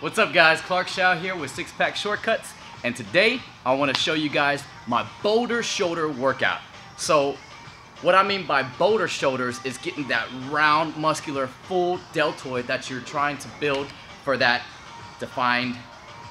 What's up guys, Clark Shaw here with Six Pack Shortcuts, and today I want to show you guys my boulder shoulder workout. So what I mean by boulder shoulders is getting that round, muscular, full deltoid that you're trying to build for that defined,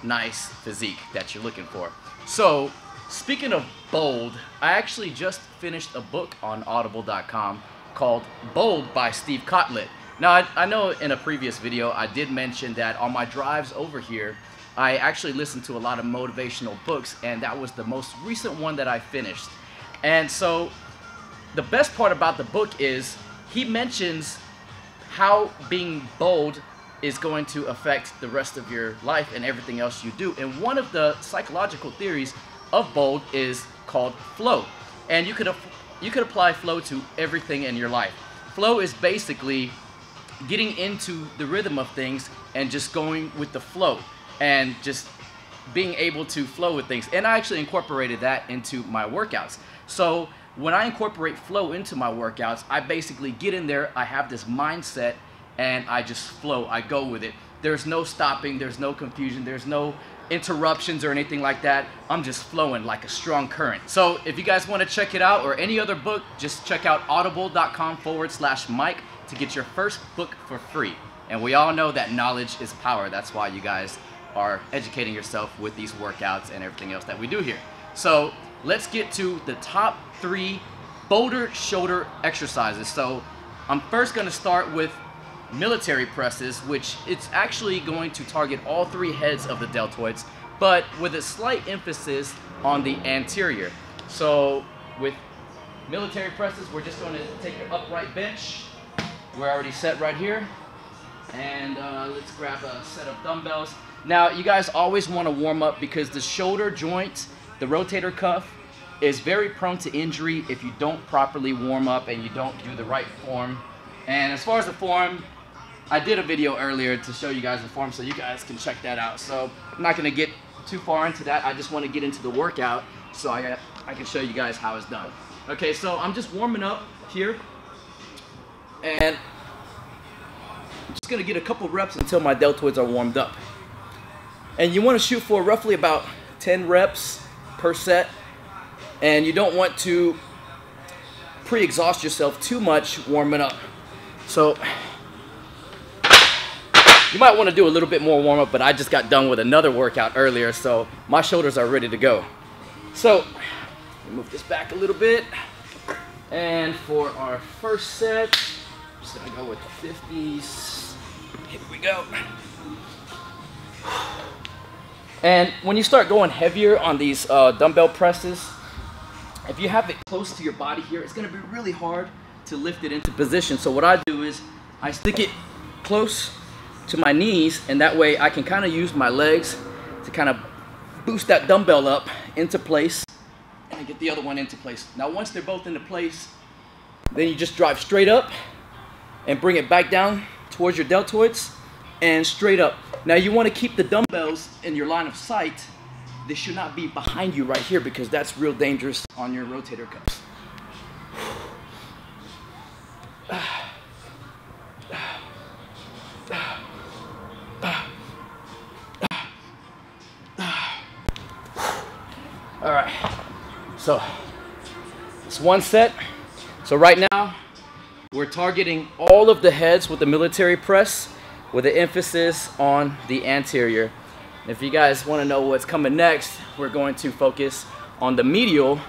nice physique that you're looking for. So speaking of bold, I actually just finished a book on Audible.com called Bold by Steve Kotlet. Now, I know in a previous video I did mention that on my drives over here, I actually listened to a lot of motivational books, and that was the most recent one that I finished. And so the best part about the book is he mentions how being bold is going to affect the rest of your life and everything else you do. And one of the psychological theories of bold is called flow. And you could apply flow to everything in your life. Flow is basically getting into the rhythm of things and just going with the flow and just being able to flow with things. And I actually incorporated that into my workouts. So when I incorporate flow into my workouts, I basically get in there, I have this mindset, and I just flow, I go with it. There's no stopping, there's no confusion, there's no interruptions or anything like that. I'm just flowing like a strong current. So if you guys want to check it out or any other book, just check out audible.com/Mike to get your first book for free. And we all know that knowledge is power. That's why you guys are educating yourself with these workouts and everything else that we do here. So let's get to the top 3 boulder shoulder exercises. So I'm first going to start with military presses, which it's actually going to target all 3 heads of the deltoids, but with a slight emphasis on the anterior. So with military presses, we're just going to take an upright bench. We're already set right here, and let's grab a set of dumbbells. Now you guys always want to warm up because the shoulder joint, the rotator cuff, is very prone to injury if you don't properly warm up and you don't do the right form. And as far as the form, I did a video earlier to show you guys the form, so you guys can check that out. So I'm not going to get too far into that. I just want to get into the workout so I can show you guys how it's done. Okay, so I'm just warming up here, and I'm just going to get a couple reps until my deltoids are warmed up. And you want to shoot for roughly about 10 reps per set, and you don't want to pre-exhaust yourself too much warming up. So you might want to do a little bit more warm-up, but I just got done with another workout earlier, so my shoulders are ready to go. So move this back a little bit, and for our first set, I'm just gonna go with the 50s. Here we go. And when you start going heavier on these dumbbell presses, if you have it close to your body here, it's gonna be really hard to lift it into position. So what I do is I stick it close to my knees, and that way I can kind of use my legs to kind of boost that dumbbell up into place and get the other one into place. Now once they're both into place, then you just drive straight up and bring it back down towards your deltoids and straight up. Now you want to keep the dumbbells in your line of sight. They should not be behind you right here because that's real dangerous on your rotator cuffs. All right, so it's one set. So right now we're targeting all of the heads with the military press with an emphasis on the anterior. If you guys want to know what's coming next, we're going to focus on the medial,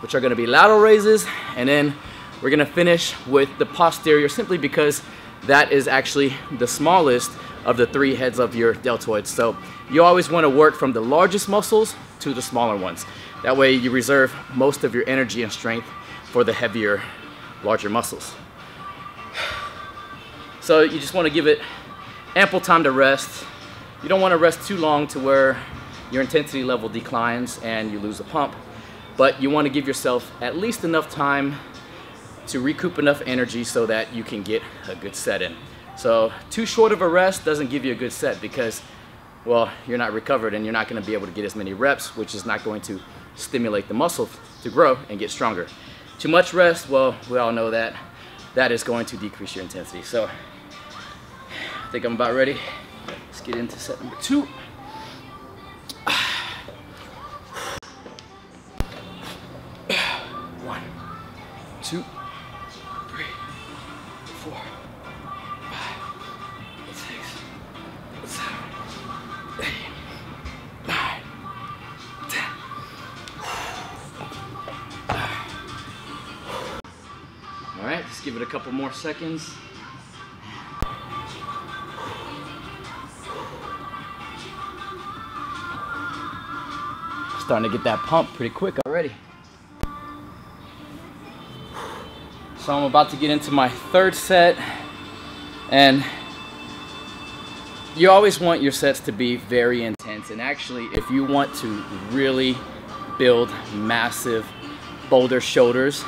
which are going to be lateral raises, and then we're going to finish with the posterior, simply because that is actually the smallest of the 3 heads of your deltoids. So you always want to work from the largest muscles to the smaller ones. That way you reserve most of your energy and strength for the heavier, larger muscles. So you just want to give it ample time to rest. You don't want to rest too long to where your intensity level declines and you lose a pump, but you want to give yourself at least enough time to recoup enough energy so that you can get a good set in. So too short of a rest doesn't give you a good set because, well, you're not recovered and you're not going to be able to get as many reps, which is not going to stimulate the muscle to grow and get stronger. Too much rest, well, we all know that that is going to decrease your intensity. So I think I'm about ready. Let's get into set number 2. 1, 2, 3, 4, 5, 6, 7, 8, 9, 10. All right, let's give it a couple more seconds. Starting to get that pump pretty quick already. So I'm about to get into my 3rd set, and you always want your sets to be very intense. And actually, if you want to really build massive boulder shoulders,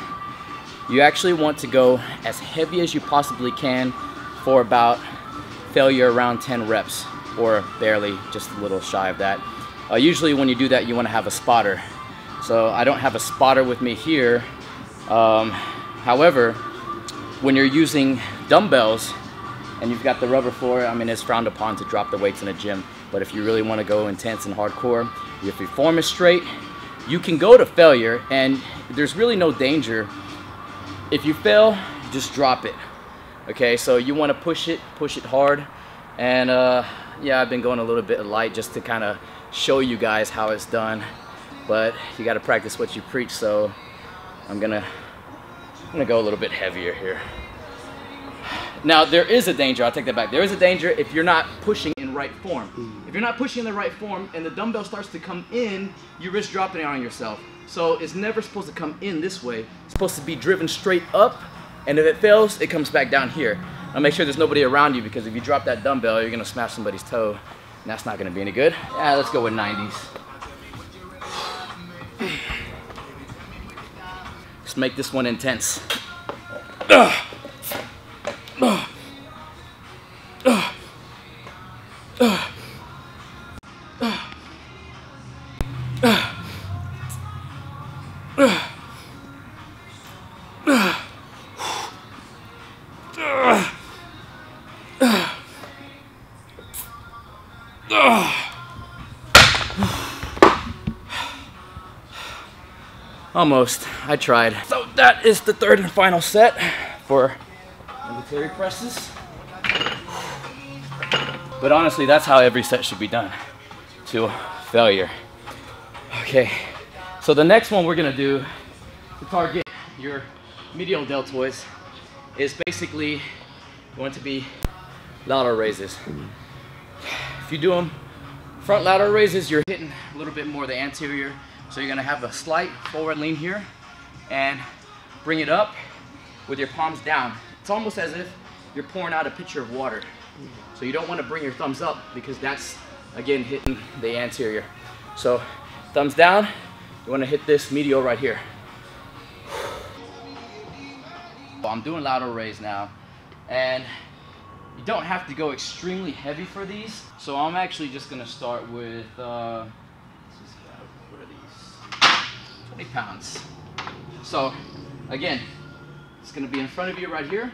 you actually want to go as heavy as you possibly can for about failure around 10 reps, or barely, just a little shy of that. Usually when you do that, you want to have a spotter. So I don't have a spotter with me here. However, when you're using dumbbells and you've got the rubber floor, I mean, it's frowned upon to drop the weights in a gym. But if you really want to go intense and hardcore, if your form is straight, you can go to failure, and there's really no danger. If you fail, just drop it. Okay, so you want to push it hard. And yeah, I've been going a little bit light just to kind of show you guys how it's done, but you got to practice what you preach. So I'm gonna go a little bit heavier here. Now there is a danger, I'll take that back. There is a danger if you're not pushing in right form. If you're not pushing in the right form and the dumbbell starts to come in, you risk dropping it on yourself. So it's never supposed to come in this way. It's supposed to be driven straight up, and if it fails, it comes back down here. Now make sure there's nobody around you, because if you drop that dumbbell, you're gonna smash somebody's toe, and that's not gonna be any good. Yeah, let's go with 90s. Let's make this one intense. Almost. I tried. So that is the 3rd and final set for military presses. But honestly, that's how every set should be done, to failure. Okay, so the next one we're gonna do to target your medial deltoids is basically going to be lateral raises. If you do them front lateral raises, you're hitting a little bit more the anterior. So you're gonna have a slight forward lean here and bring it up with your palms down. It's almost as if you're pouring out a pitcher of water. So you don't want to bring your thumbs up, because that's, again, hitting the anterior. So thumbs down, you want to hit this medial right here. I'm doing lateral raise now, and you don't have to go extremely heavy for these. So I'm actually just gonna start with, what are these? 20 pounds. So again, it's gonna be in front of you right here.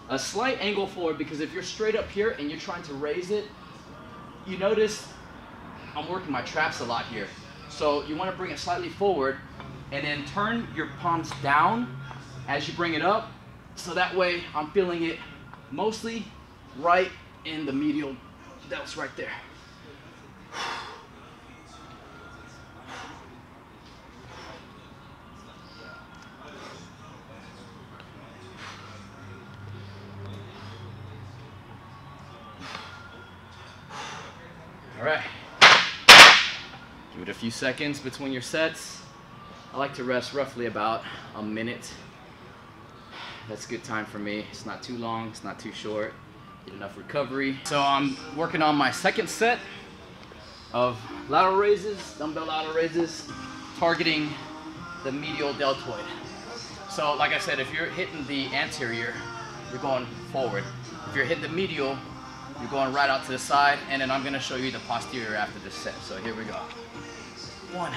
A slight angle forward, because if you're straight up here and you're trying to raise it, you notice I'm working my traps a lot here. So you want to bring it slightly forward and then turn your palms down as you bring it up. So that way I'm feeling it mostly right in the medial delts right there. All right, give it a few seconds between your sets. I like to rest roughly about a minute. That's a good time for me. It's not too long, it's not too short. Get enough recovery. So I'm working on my second set of lateral raises, dumbbell lateral raises, targeting the medial deltoid. So like I said, if you're hitting the anterior, you're going forward. If you're hitting the medial, you're going right out to the side, and then I'm going to show you the posterior after this set. So here we go. 1,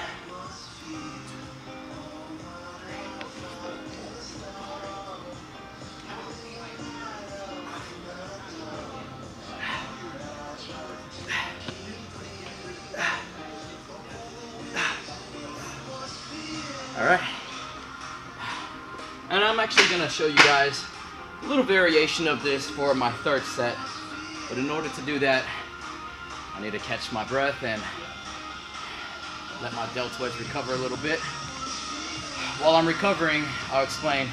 2, actually gonna show you guys a little variation of this for my third set. But in order to do that, I need to catch my breath and let my deltoids recover a little bit. While I'm recovering, I'll explain.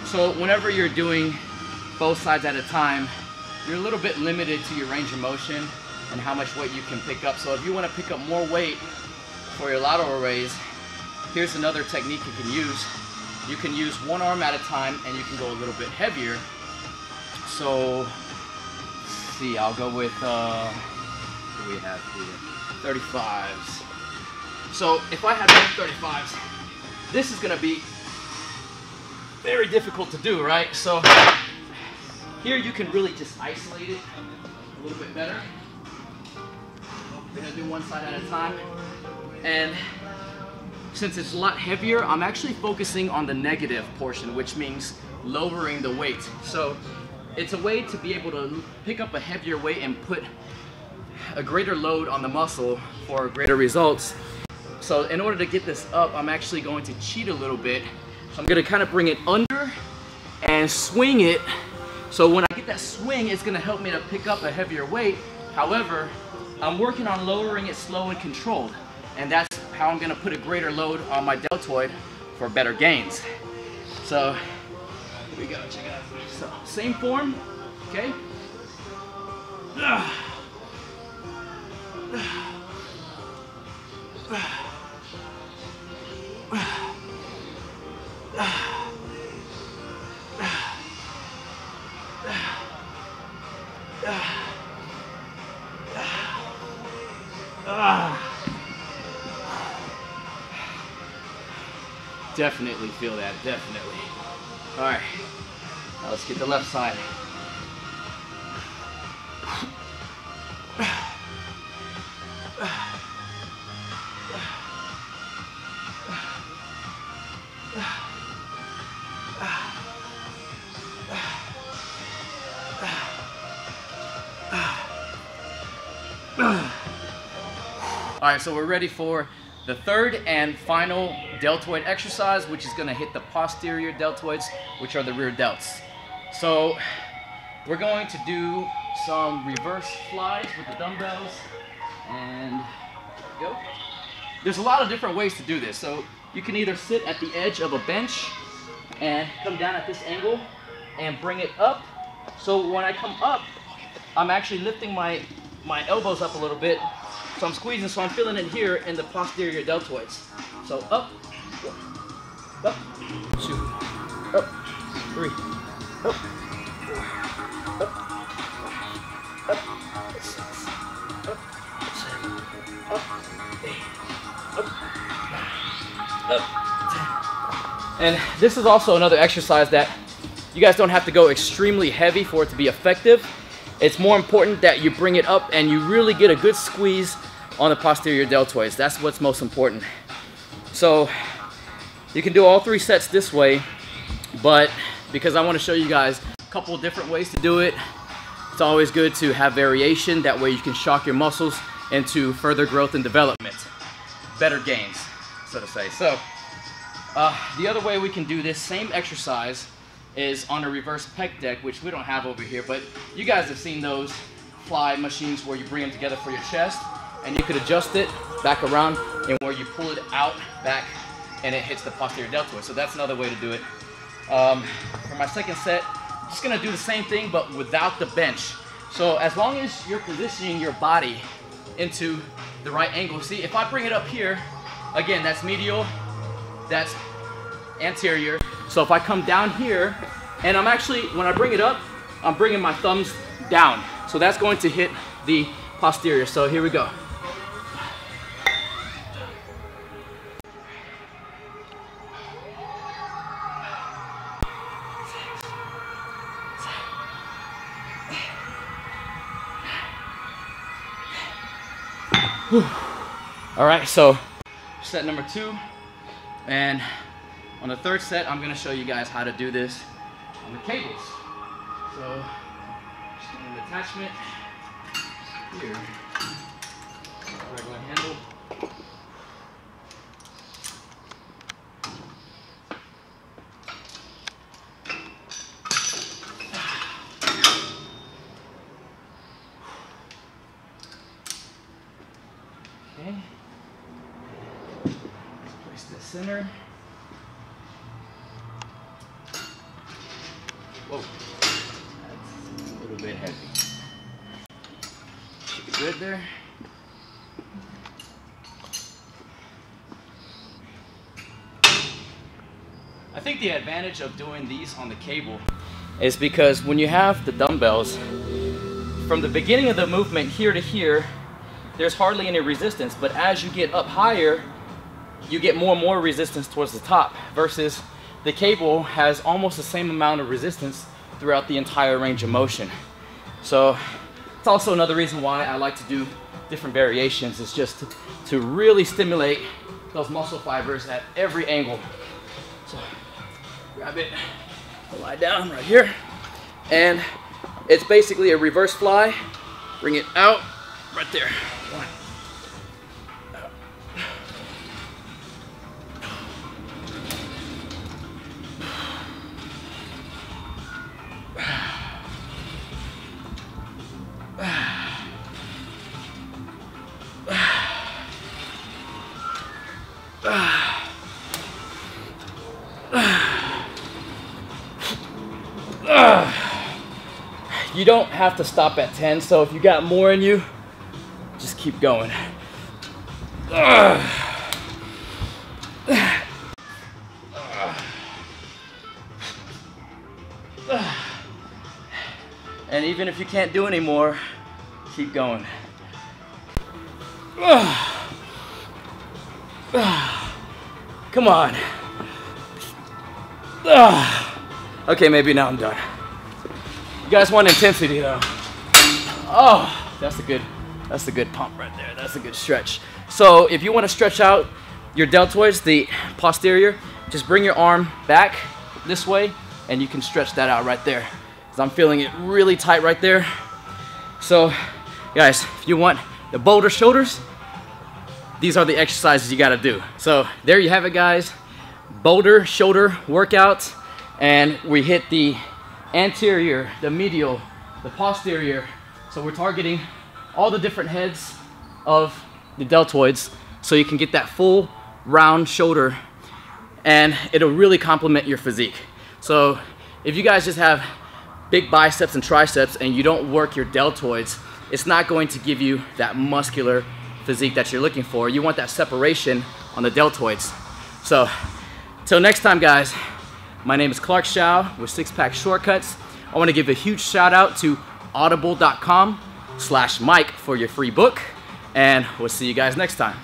So whenever you're doing both sides at a time, you're a little bit limited to your range of motion and how much weight you can pick up. So if you want to pick up more weight for your lateral raise, here's another technique you can use. You can use one arm at a time and you can go a little bit heavier. So, let's see, I'll go with, what do we have here? 35s. So if I have both 35s, this is going to be very difficult to do, right? So here you can really just isolate it a little bit better. We're going to do one side at a time. And since it's a lot heavier, I'm actually focusing on the negative portion, which means lowering the weight. So it's a way to be able to pick up a heavier weight and put a greater load on the muscle for greater results. So in order to get this up, I'm actually going to cheat a little bit. So I'm going to kind of bring it under and swing it. So when I get that swing, it's going to help me to pick up a heavier weight. However, I'm working on lowering it slow and controlled. And that's how I'm going to put a greater load on my deltoid for better gains. So here we go, check it out. So same form, okay? Definitely feel that, definitely. All right, now let's get the left side. All right, so we're ready for the third and final deltoid exercise, which is going to hit the posterior deltoids, which are the rear delts. So we're going to do some reverse flies with the dumbbells, and there we go. There's a lot of different ways to do this. So you can either sit at the edge of a bench and come down at this angle and bring it up. So when I come up, I'm actually lifting my elbows up a little bit. So I'm squeezing, so I'm feeling it here in the posterior deltoids. So up, up, 2, up, 3, up, 4, up, up, 6, up, 7, up, 8, up, 9, up, 10. And this is also another exercise that you guys don't have to go extremely heavy for it to be effective. It's more important that you bring it up and you really get a good squeeze on the posterior deltoids. That's what's most important. So you can do all 3 sets this way, but because I want to show you guys a couple of different ways to do it, it's always good to have variation. That way you can shock your muscles into further growth and development. Better gains, so to say. So the other way we can do this same exercise is on a reverse pec deck, which we don't have over here, but you guys have seen those fly machines where you bring them together for your chest, and you could adjust it back around and where you pull it out back and it hits the posterior deltoid. So that's another way to do it. For my second set, I'm just gonna do the same thing but without the bench. So as long as you're positioning your body into the right angle. See, if I bring it up here, again, that's medial, that's anterior. So if I come down here, and I'm actually, when I bring it up, I'm bringing my thumbs down. So that's going to hit the posterior. So here we go. All right, so set number 2, and on the third set, I'm gonna show you guys how to do this on the cables. So, just an attachment here, regular handle. center. Whoa, that's a little bit heavy. Should be good there. I think the advantage of doing these on the cable is because when you have the dumbbells, from the beginning of the movement here to here, there's hardly any resistance, but as you get up higher, you get more and more resistance towards the top, versus the cable has almost the same amount of resistance throughout the entire range of motion. So it's also another reason why I like to do different variations, is just to really stimulate those muscle fibers at every angle. So grab it, lie down right here, and it's basically a reverse fly. Bring it out right there. One. You don't have to stop at 10, so if you got more in you, just keep going. And even if you can't do any more, keep going. Come on. Okay, maybe now I'm done. You guys want intensity though. Oh, that's a good pump right there. That's a good stretch. So if you want to stretch out your deltoids, the posterior, just bring your arm back this way and you can stretch that out right there. Because I'm feeling it really tight right there. So guys, if you want the boulder shoulders, these are the exercises you got to do. So there you have it, guys. Boulder shoulder workout. And we hit the anterior, the medial, the posterior. So we're targeting all the different heads of the deltoids so you can get that full round shoulder, and it'll really complement your physique. So if you guys just have big biceps and triceps and you don't work your deltoids, it's not going to give you that muscular physique that you're looking for. You want that separation on the deltoids. So till next time, guys, my name is Clark Shao with Six Pack Shortcuts. I want to give a huge shout out to audible.com/Mike for your free book, and we'll see you guys next time.